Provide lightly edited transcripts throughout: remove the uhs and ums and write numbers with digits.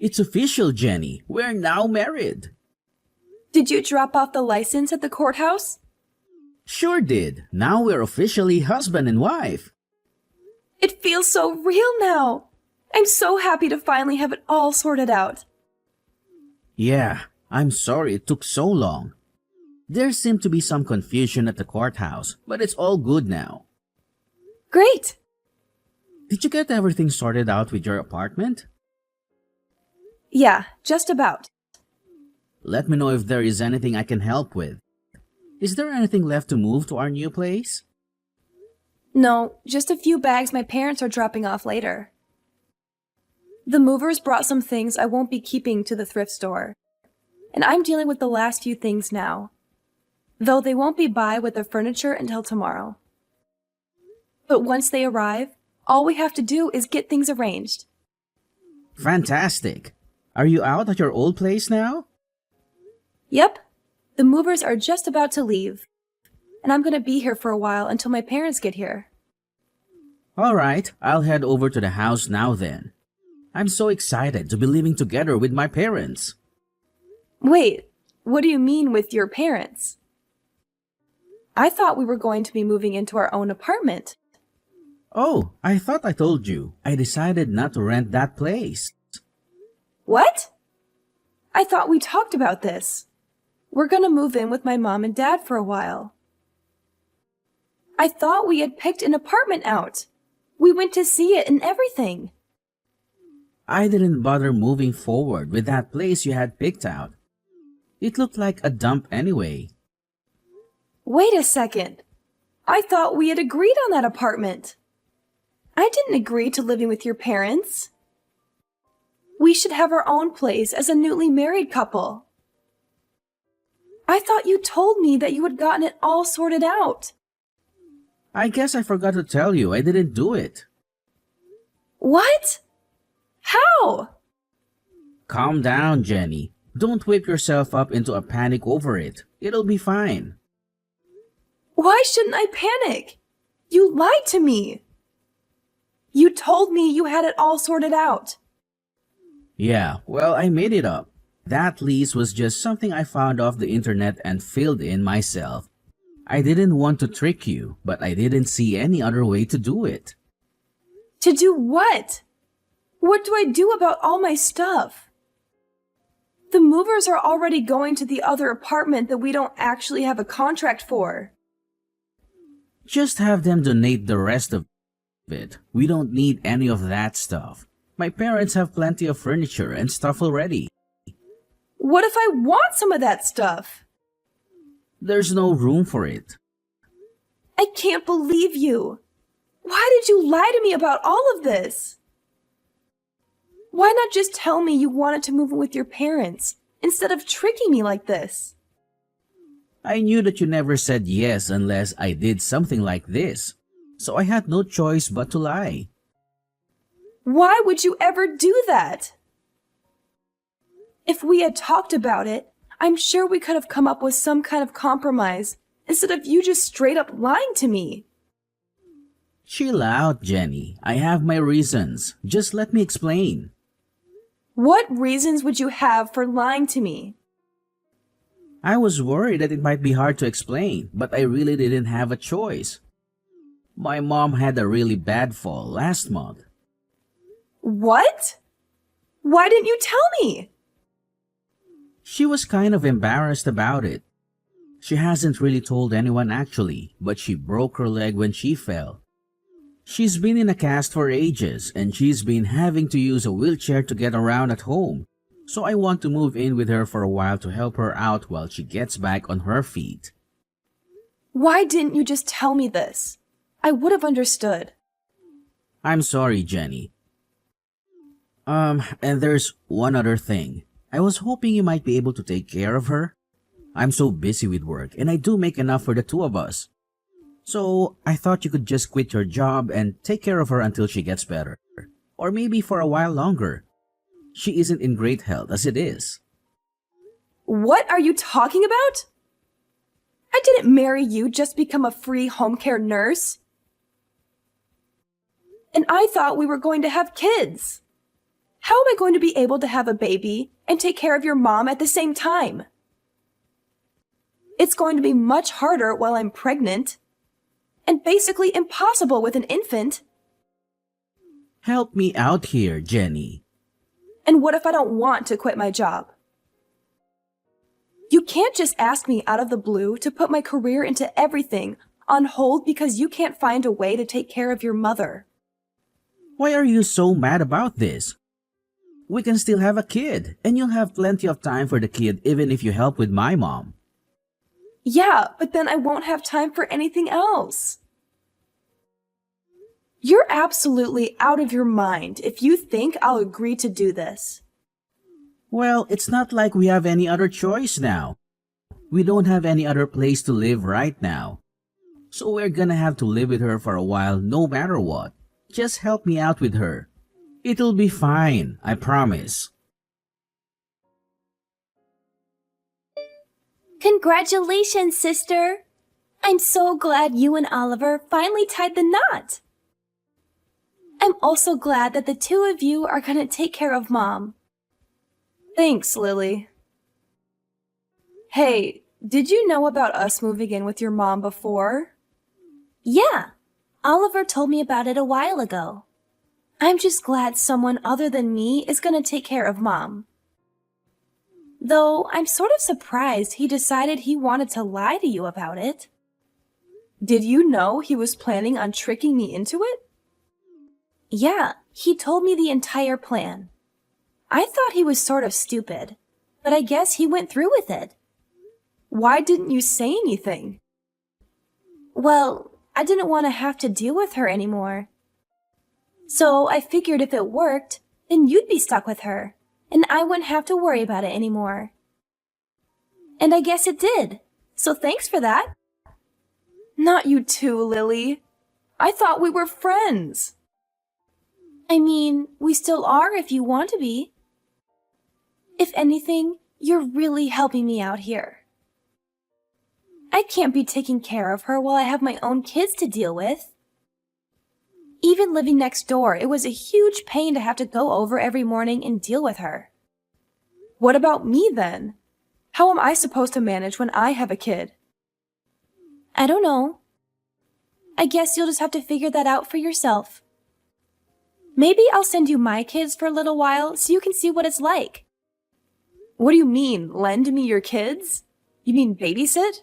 It's official, Jenny. We're now married. Did you drop off the license at the courthouse? Sure did. Now we're officially husband and wife. It feels so real now. I'm so happy to finally have it all sorted out. Yeah, I'm sorry it took so long. There seemed to be some confusion at the courthouse, but it's all good now. Great! Did you get everything sorted out with your apartment? Yeah, just about. Let me know if there is anything I can help with. Is there anything left to move to our new place? No, just a few bags my parents are dropping off later. The movers brought some things I won't be keeping to the thrift store, and I'm dealing with the last few things now, though they won't be by with the furniture until tomorrow. But once they arrive, all we have to do is get things arranged. Fantastic! Are you out at your old place now? Yep, the movers are just about to leave, and I'm going to be here for a while until my parents get here. Alright, I'll head over to the house now then. I'm so excited to be living together with my parents. Wait, what do you mean with your parents? I thought we were going to be moving into our own apartment. Oh, I thought I told you. I decided not to rent that place. What? I thought we talked about this. We're gonna move in with my mom and dad for a while. I thought we had picked an apartment out. We went to see it and everything. I didn't bother moving forward with that place you had picked out. It looked like a dump anyway. Wait a second. I thought we had agreed on that apartment. I didn't agree to living with your parents. We should have our own place as a newly married couple. I thought you told me that you had gotten it all sorted out. I guess I forgot to tell you I didn't do it. What? How? Calm down, Jenny. Don't whip yourself up into a panic over it. It'll be fine. Why shouldn't I panic? You lied to me. You told me you had it all sorted out. Yeah, well, I made it up. That lease was just something I found off the internet and filled in myself. I didn't want to trick you, but I didn't see any other way to do it. To do what? What do I do about all my stuff? The movers are already going to the other apartment that we don't actually have a contract for. Just have them donate the rest of it. We don't need any of that stuff. My parents have plenty of furniture and stuff already. What if I want some of that stuff? There's no room for it. I can't believe you. Why did you lie to me about all of this? Why not just tell me you wanted to move in with your parents instead of tricking me like this? I knew that you never said yes unless I did something like this, so I had no choice but to lie. Why would you ever do that? If we had talked about it, I'm sure we could have come up with some kind of compromise instead of you just straight up lying to me. Chill out, Jenny. I have my reasons. Just let me explain. What reasons would you have for lying to me? I was worried that it might be hard to explain, but I really didn't have a choice. My mom had a really bad fall last month. What? Why didn't you tell me? She was kind of embarrassed about it. She hasn't really told anyone actually, but she broke her leg when she fell. She's been in a cast for ages, and she's been having to use a wheelchair to get around at home. So I want to move in with her for a while to help her out while she gets back on her feet. Why didn't you just tell me this? I would have understood. I'm sorry, Jenny. And there's one other thing. I was hoping you might be able to take care of her. I'm so busy with work, and I do make enough for the two of us. So I thought you could just quit your job and take care of her until she gets better. Or maybe for a while longer. She isn't in great health as it is. What are you talking about? I didn't marry you just to become a free home care nurse. And I thought we were going to have kids. How am I going to be able to have a baby and take care of your mom at the same time? It's going to be much harder while I'm pregnant, and basically impossible with an infant. Help me out here, Jenny. And what if I don't want to quit my job? You can't just ask me out of the blue to put my career into everything on hold because you can't find a way to take care of your mother. Why are you so mad about this? We can still have a kid, and you'll have plenty of time for the kid even if you help with my mom. Yeah, but then I won't have time for anything else. You're absolutely out of your mind if you think I'll agree to do this. Well, it's not like we have any other choice now. We don't have any other place to live right now. So we're gonna have to live with her for a while no matter what. Just help me out with her. It'll be fine, I promise. Congratulations, sister! I'm so glad you and Oliver finally tied the knot. I'm also glad that the two of you are going to take care of Mom. Thanks, Lily. Hey, did you know about us moving in with your mom before? Yeah, Oliver told me about it a while ago. I'm just glad someone other than me is going to take care of Mom. Though I'm sort of surprised he decided he wanted to lie to you about it. Did you know he was planning on tricking me into it? Yeah, he told me the entire plan. I thought he was sort of stupid, but I guess he went through with it. Why didn't you say anything? Well, I didn't want to have to deal with her anymore. So I figured if it worked, then you'd be stuck with her, and I wouldn't have to worry about it anymore. And I guess it did, so thanks for that. Not you too, Lily. I thought we were friends. I mean, we still are if you want to be. If anything, you're really helping me out here. I can't be taking care of her while I have my own kids to deal with. Even living next door, it was a huge pain to have to go over every morning and deal with her. What about me then? How am I supposed to manage when I have a kid? I don't know. I guess you'll just have to figure that out for yourself. Maybe I'll send you my kids for a little while so you can see what it's like. What do you mean, lend me your kids? You mean babysit?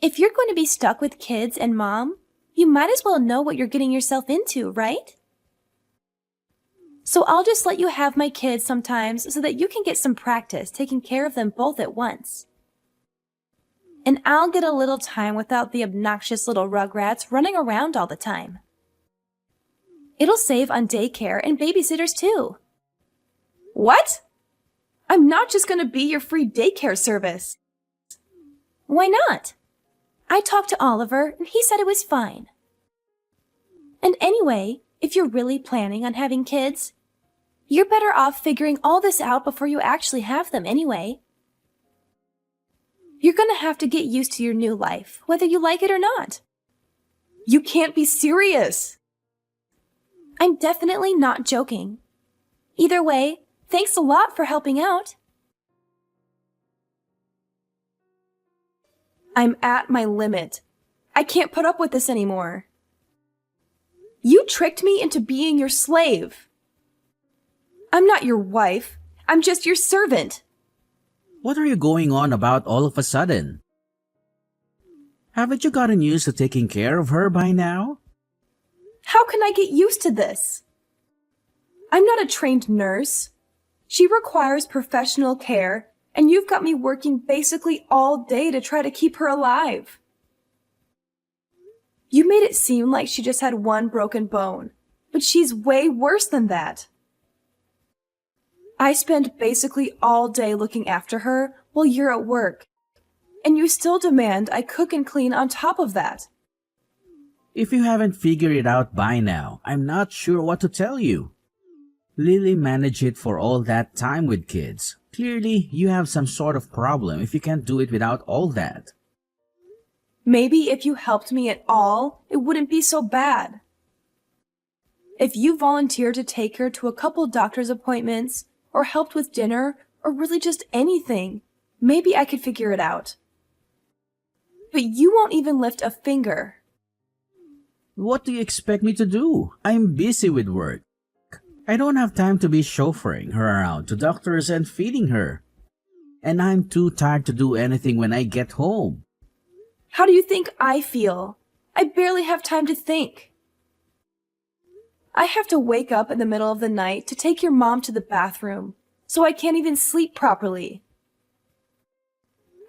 If you're going to be stuck with kids and Mom, you might as well know what you're getting yourself into, right? So I'll just let you have my kids sometimes so that you can get some practice taking care of them both at once. And I'll get a little time without the obnoxious little rugrats running around all the time. It'll save on daycare and babysitters too. What? I'm not just going to be your free daycare service. Why not? I talked to Oliver and he said it was fine. And anyway, if you're really planning on having kids, you're better off figuring all this out before you actually have them anyway. You're going to have to get used to your new life, whether you like it or not. You can't be serious. I'm definitely not joking. Either way, thanks a lot for helping out. I'm at my limit. I can't put up with this anymore. You tricked me into being your slave. I'm not your wife. I'm just your servant. What are you going on about all of a sudden? Haven't you gotten used to taking care of her by now? How can I get used to this? I'm not a trained nurse. She requires professional care, and you've got me working basically all day to try to keep her alive. You made it seem like she just had one broken bone, but she's way worse than that. I spend basically all day looking after her while you're at work, and you still demand I cook and clean on top of that. If you haven't figured it out by now, I'm not sure what to tell you. Lily managed it for all that time with kids. Clearly, you have some sort of problem if you can't do it without all that. Maybe if you helped me at all, it wouldn't be so bad. If you volunteered to take her to a couple doctor's appointments, or helped with dinner, or really just anything, maybe I could figure it out. But you won't even lift a finger. What do you expect me to do? I'm busy with work. I don't have time to be chauffeuring her around to doctors and feeding her. And I'm too tired to do anything when I get home. How do you think I feel? I barely have time to think. I have to wake up in the middle of the night to take your mom to the bathroom, so I can't even sleep properly.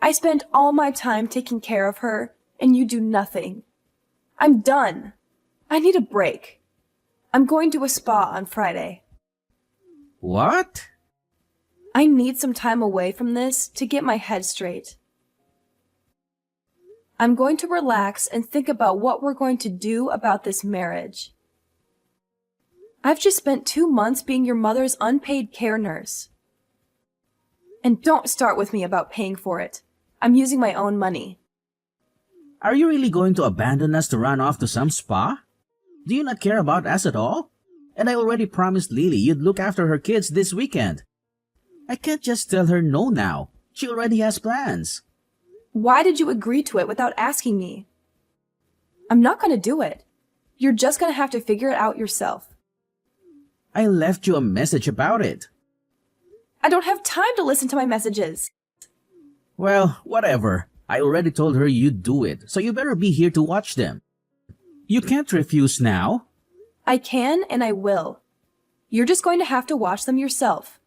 I spend all my time taking care of her, and you do nothing. I'm done. I need a break. I'm going to a spa on Friday. What? I need some time away from this to get my head straight. I'm going to relax and think about what we're going to do about this marriage. I've just spent 2 months being your mother's unpaid care nurse. And don't start with me about paying for it. I'm using my own money. Are you really going to abandon us to run off to some spa? Do you not care about us at all? And I already promised Lily you'd look after her kids this weekend. I can't just tell her no now. She already has plans. Why did you agree to it without asking me? I'm not going to do it. You're just going to have to figure it out yourself. I left you a message about it. I don't have time to listen to my messages. Well, whatever. I already told her you'd do it, so you better be here to watch them. You can't refuse now. I can and I will. You're just going to have to watch them yourself.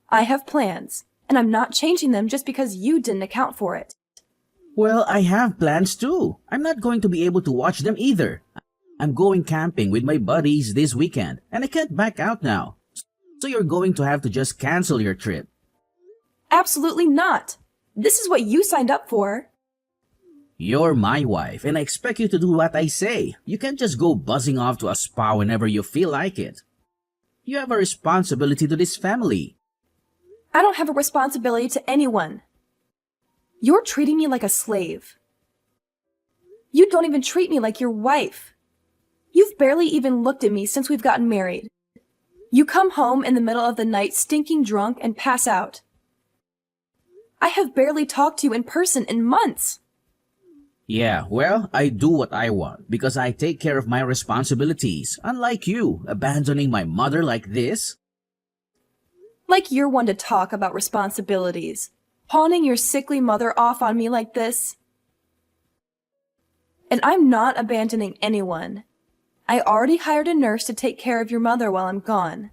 I have plans, and I'm not changing them just because you didn't account for it. Well, I have plans too. I'm not going to be able to watch them either. I'm going camping with my buddies this weekend, and I can't back out now. So you're going to have to just cancel your trip. Absolutely not. This is what you signed up for. You're my wife, and I expect you to do what I say. You can't just go buzzing off to a spa whenever you feel like it. You have a responsibility to this family. I don't have a responsibility to anyone. You're treating me like a slave. You don't even treat me like your wife. You've barely even looked at me since we've gotten married. You come home in the middle of the night stinking drunk and pass out. I have barely talked to you in person in months. Yeah, well, I do what I want because I take care of my responsibilities, unlike you, abandoning my mother like this. Like you're one to talk about responsibilities, pawning your sickly mother off on me like this. And I'm not abandoning anyone. I already hired a nurse to take care of your mother while I'm gone.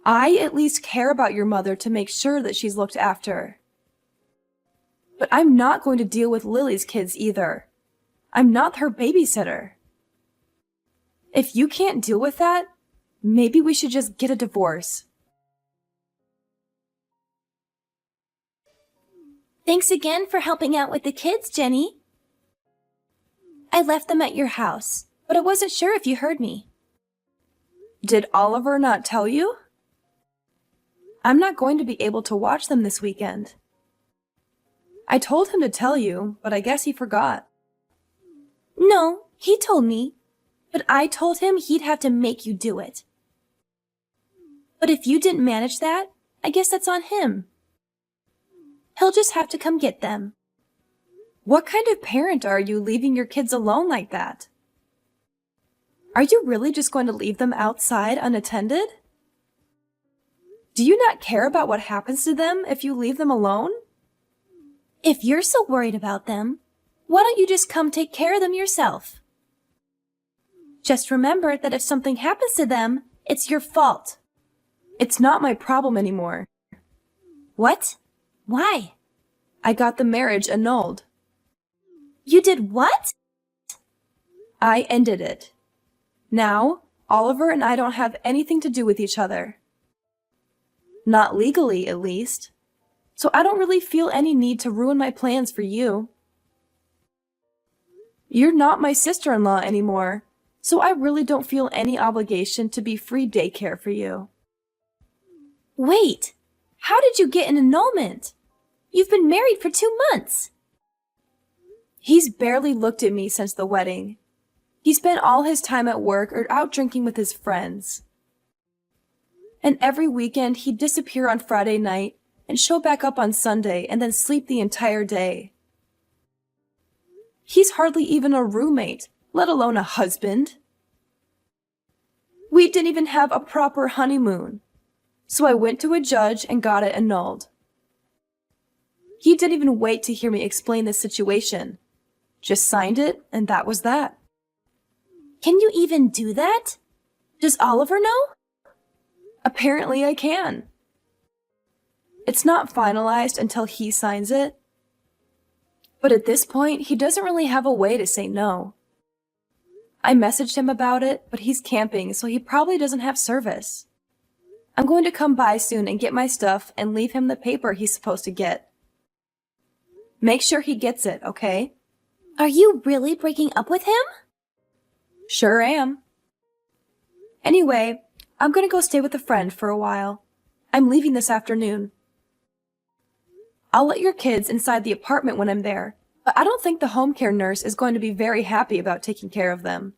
I at least care about your mother to make sure that she's looked after. But I'm not going to deal with Lily's kids either. I'm not her babysitter. If you can't deal with that, maybe we should just get a divorce. Thanks again for helping out with the kids, Jenny. I left them at your house, but I wasn't sure if you heard me. Did Oliver not tell you? I'm not going to be able to watch them this weekend. I told him to tell you, but I guess he forgot. No, he told me, but I told him he'd have to make you do it. But if you didn't manage that, I guess that's on him. He'll just have to come get them. What kind of parent are you leaving your kids alone like that? Are you really just going to leave them outside unattended? Do you not care about what happens to them if you leave them alone? If you're so worried about them, why don't you just come take care of them yourself? Just remember that if something happens to them, it's your fault. It's not my problem anymore. What? Why? I got the marriage annulled. You did what? I ended it. Now, Oliver and I don't have anything to do with each other. Not legally, at least. So I don't really feel any need to ruin my plans for you. You're not my sister-in-law anymore, so I really don't feel any obligation to be free daycare for you. Wait, how did you get an annulment? You've been married for 2 months. He's barely looked at me since the wedding. He spent all his time at work or out drinking with his friends. And every weekend he'd disappear on Friday night and show back up on Sunday and then sleep the entire day. He's hardly even a roommate, let alone a husband. We didn't even have a proper honeymoon, so I went to a judge and got it annulled. He didn't even wait to hear me explain the situation. Just signed it, and that was that. Can you even do that? Does Oliver know? Apparently I can. It's not finalized until he signs it. But at this point, he doesn't really have a way to say no. I messaged him about it, but he's camping, so he probably doesn't have service. I'm going to come by soon and get my stuff and leave him the paper he's supposed to get. Make sure he gets it, okay? Are you really breaking up with him? Sure am. Anyway, I'm going to go stay with a friend for a while. I'm leaving this afternoon. I'll let your kids inside the apartment when I'm there, but I don't think the home care nurse is going to be very happy about taking care of them.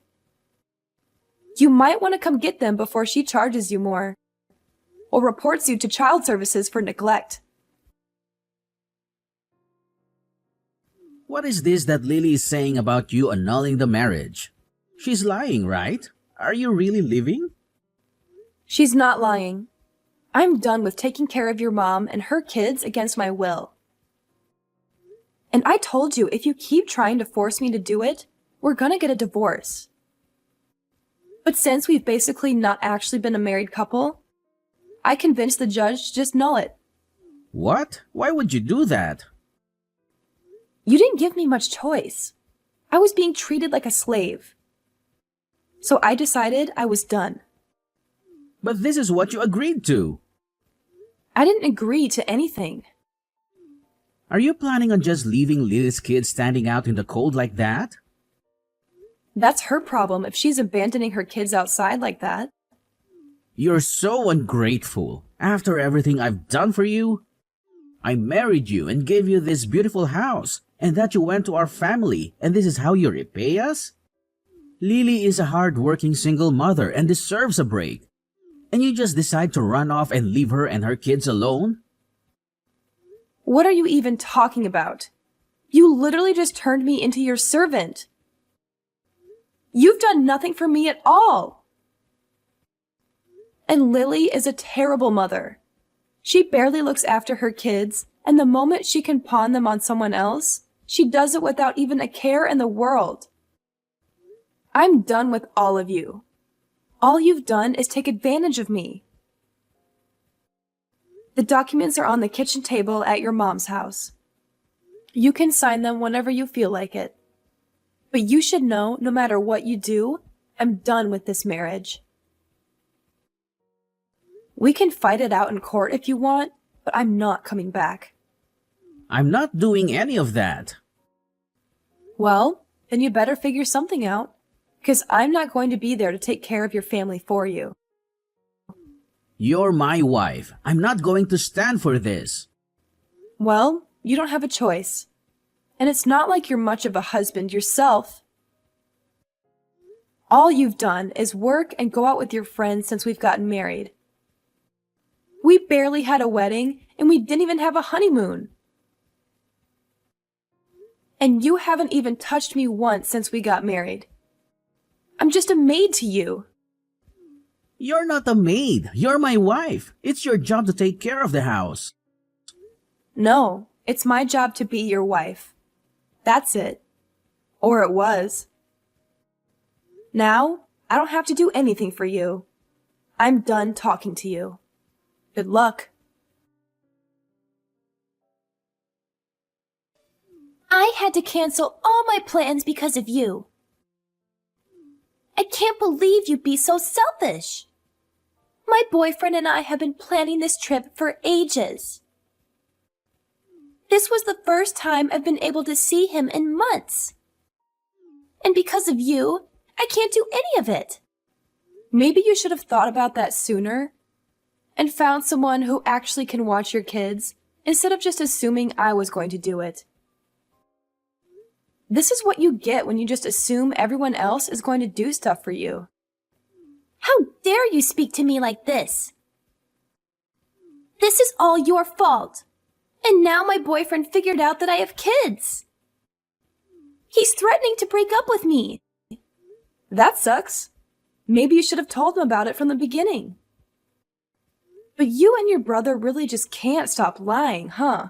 You might want to come get them before she charges you more, or reports you to child services for neglect. What is this that Lily is saying about you annulling the marriage? She's lying, right? Are you really leaving? She's not lying. I'm done with taking care of your mom and her kids against my will. And I told you, if you keep trying to force me to do it, we're gonna get a divorce. But since we've basically not actually been a married couple, I convinced the judge to just null it. What? Why would you do that? You didn't give me much choice. I was being treated like a slave. So I decided I was done. But this is what you agreed to. I didn't agree to anything. Are you planning on just leaving Lily's kids standing out in the cold like that? That's her problem if she's abandoning her kids outside like that. You're so ungrateful. After everything I've done for you, I married you and gave you this beautiful house, and that you went to our family, and this is how you repay us? Lily is a hard-working single mother and deserves a break. And you just decide to run off and leave her and her kids alone? What are you even talking about? You literally just turned me into your servant. You've done nothing for me at all. And Lily is a terrible mother. She barely looks after her kids, and the moment she can pawn them on someone else, she does it without even a care in the world. I'm done with all of you. All you've done is take advantage of me. The documents are on the kitchen table at your mom's house. You can sign them whenever you feel like it. But you should know, no matter what you do, I'm done with this marriage. We can fight it out in court if you want, but I'm not coming back. I'm not doing any of that. Well, then you better figure something out, because I'm not going to be there to take care of your family for you. You're my wife. I'm not going to stand for this. Well, you don't have a choice. And it's not like you're much of a husband yourself. All you've done is work and go out with your friends since we've gotten married. We barely had a wedding, and we didn't even have a honeymoon. And you haven't even touched me once since we got married. I'm just a maid to you. You're not a maid. You're my wife. It's your job to take care of the house. No, it's my job to be your wife. That's it. Or it was. Now, I don't have to do anything for you. I'm done talking to you. Good luck. I had to cancel all my plans because of you. I can't believe you'd be so selfish. My boyfriend and I have been planning this trip for ages. This was the first time I've been able to see him in months. And because of you, I can't do any of it. Maybe you should have thought about that sooner and found someone who actually can watch your kids instead of just assuming I was going to do it. This is what you get when you just assume everyone else is going to do stuff for you. How dare you speak to me like this? This is all your fault. And now my boyfriend figured out that I have kids. He's threatening to break up with me. That sucks. Maybe you should have told him about it from the beginning. But you and your brother really just can't stop lying, huh?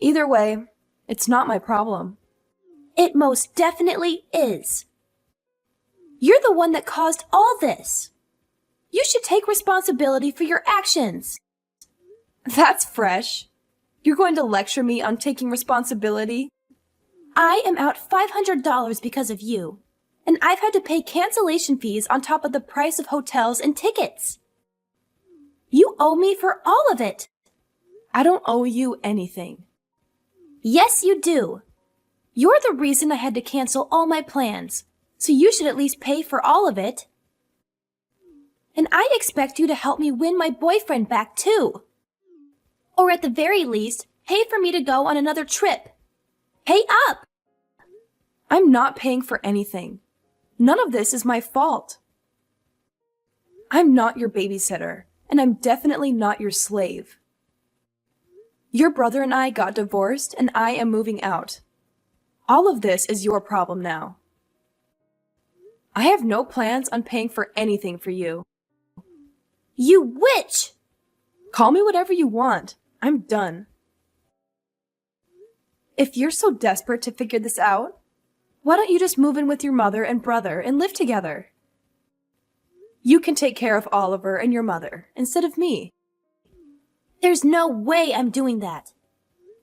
Either way, it's not my problem. It most definitely is. You're the one that caused all this. You should take responsibility for your actions. That's fresh. You're going to lecture me on taking responsibility? I am out $500 because of you, and I've had to pay cancellation fees on top of the price of hotels and tickets. You owe me for all of it. I don't owe you anything. Yes, you do. You're the reason I had to cancel all my plans, so you should at least pay for all of it. And I expect you to help me win my boyfriend back too. Or at the very least, pay for me to go on another trip. Pay up! I'm not paying for anything. None of this is my fault. I'm not your babysitter, and I'm definitely not your slave. Your brother and I got divorced, and I am moving out. All of this is your problem now. I have no plans on paying for anything for you. You witch! Call me whatever you want. I'm done. If you're so desperate to figure this out, why don't you just move in with your mother and brother and live together? You can take care of Oliver and your mother instead of me. There's no way I'm doing that.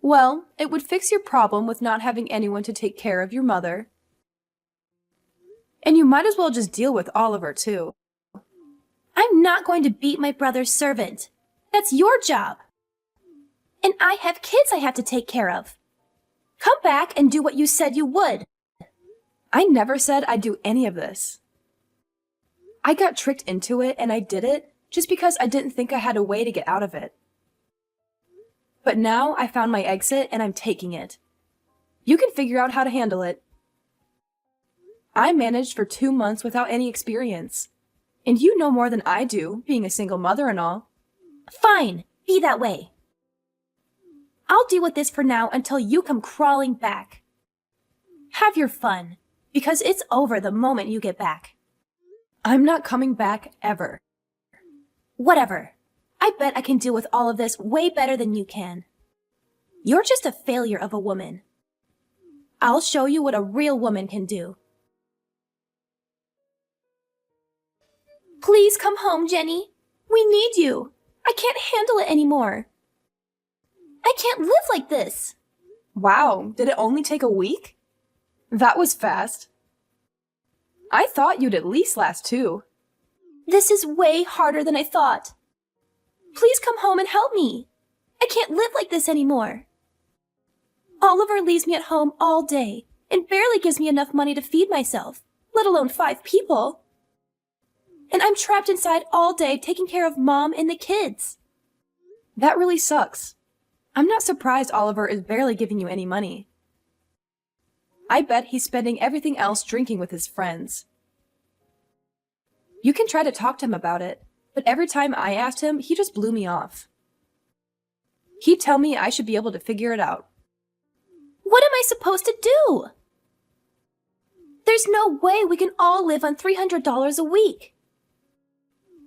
Well, it would fix your problem with not having anyone to take care of your mother. And you might as well just deal with Oliver too. I'm not going to beat my brother's servant. That's your job. And I have kids I have to take care of. Come back and do what you said you would. I never said I'd do any of this. I got tricked into it and I did it just because I didn't think I had a way to get out of it. But now I found my exit and I'm taking it. You can figure out how to handle it. I managed for 2 months without any experience. And you know more than I do, being a single mother and all. Fine, be that way. I'll deal with this for now until you come crawling back. Have your fun, because it's over the moment you get back. I'm not coming back ever. Whatever. I bet I can deal with all of this way better than you can. You're just a failure of a woman. I'll show you what a real woman can do. Please come home, Jenny. We need you. I can't handle it anymore. I can't live like this. Wow, did it only take a week? That was fast. I thought you'd at least last 2. This is way harder than I thought. Please come home and help me. I can't live like this anymore. Oliver leaves me at home all day and barely gives me enough money to feed myself, let alone 5 people. And I'm trapped inside all day taking care of Mom and the kids. That really sucks. I'm not surprised Oliver is barely giving you any money. I bet he's spending everything else drinking with his friends. You can try to talk to him about it, but every time I asked him, he just blew me off. He'd tell me I should be able to figure it out. What am I supposed to do? There's no way we can all live on $300 a week.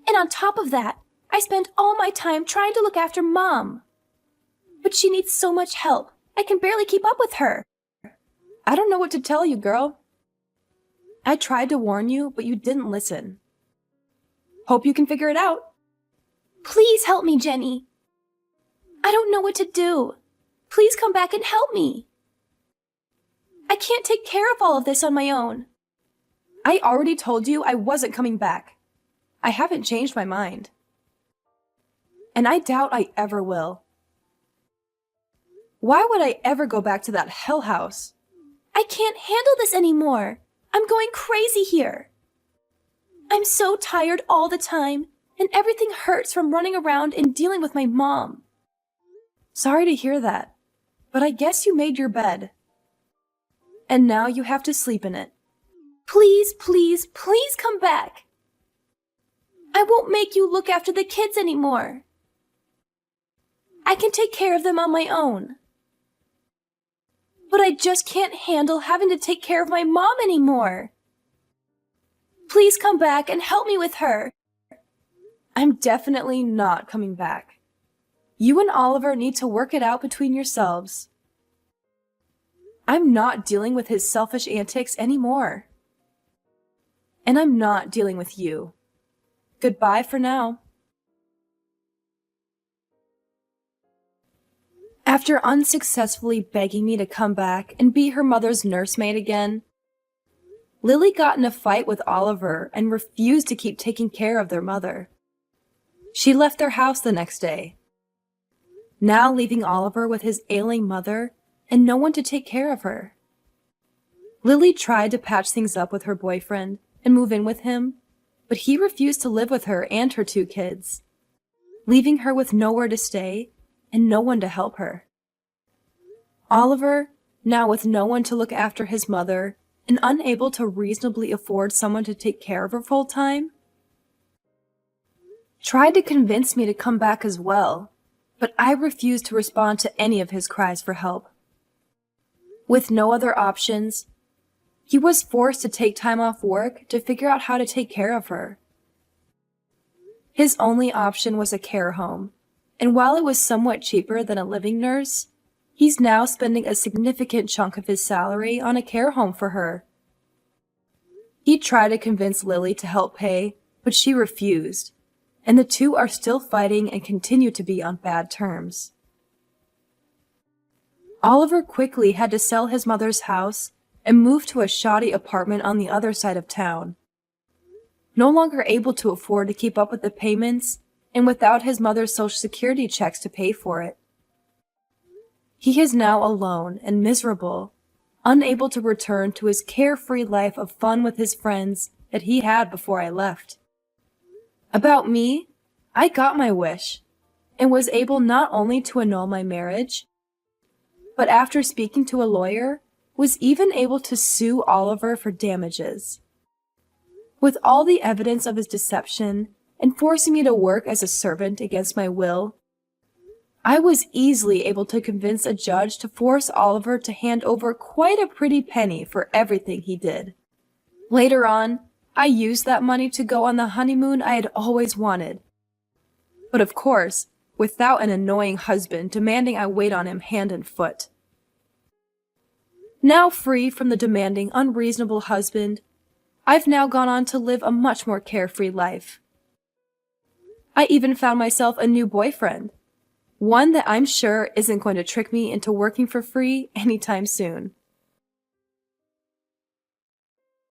And on top of that, I spend all my time trying to look after Mom. But she needs so much help, I can barely keep up with her. I don't know what to tell you, girl. I tried to warn you, but you didn't listen. Hope you can figure it out. Please help me, Jenny. I don't know what to do. Please come back and help me. I can't take care of all of this on my own. I already told you I wasn't coming back. I haven't changed my mind. And I doubt I ever will. Why would I ever go back to that hell house? I can't handle this anymore. I'm going crazy here. I'm so tired all the time, and everything hurts from running around and dealing with my mom. Sorry to hear that, but I guess you made your bed. and now you have to sleep in it. Please, please, please come back. I won't make you look after the kids anymore. I can take care of them on my own. But I just can't handle having to take care of my mom anymore. Please come back and help me with her. I'm definitely not coming back. You and Oliver need to work it out between yourselves. I'm not dealing with his selfish antics anymore. And I'm not dealing with you. Goodbye for now. After unsuccessfully begging me to come back and be her mother's nursemaid again, Lily got in a fight with Oliver and refused to keep taking care of their mother. She left their house the next day, now leaving Oliver with his ailing mother and no one to take care of her. Lily tried to patch things up with her boyfriend and move in with him, but he refused to live with her and her 2 kids, leaving her with nowhere to stay and no one to help her. Oliver, now with no one to look after his mother and unable to reasonably afford someone to take care of her full time, tried to convince me to come back as well, but I refused to respond to any of his cries for help. With no other options, he was forced to take time off work to figure out how to take care of her. His only option was a care home, and while it was somewhat cheaper than a living nurse, he's now spending a significant chunk of his salary on a care home for her. He tried to convince Lily to help pay, but she refused, and the two are still fighting and continue to be on bad terms. Oliver quickly had to sell his mother's house and move to a shoddy apartment on the other side of town. No longer able to afford to keep up with the payments and without his mother's Social Security checks to pay for it. He is now alone and miserable, unable to return to his carefree life of fun with his friends that he had before I left. About me, I got my wish and was able not only to annul my marriage, but after speaking to a lawyer, was even able to sue Oliver for damages. With all the evidence of his deception and forcing me to work as a servant against my will, I was easily able to convince a judge to force Oliver to hand over quite a pretty penny for everything he did. Later on, I used that money to go on the honeymoon I had always wanted. But of course, without an annoying husband demanding I wait on him hand and foot. Now free from the demanding, unreasonable husband, I've now gone on to live a much more carefree life. I even found myself a new boyfriend, one that I'm sure isn't going to trick me into working for free anytime soon.